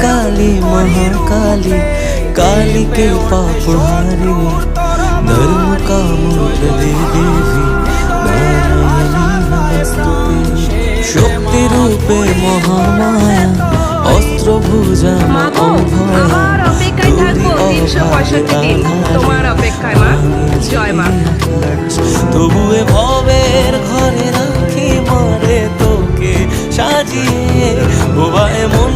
काली महाकाली, काली के पाप हारिणी, धर्म का मूल दे देवी, नारायणी नमस्तुते। शक्ति रूपे महामाया, अस्त्र भुजा मा अभया, আমার অপেক্ষায় থাকবো 365 দিন, তোমার অপেক্ষায় মা। জয় মা। তবুয়ে ভবের ঘরে রাখি মারে তোকে সাজিয়ে, ও এমন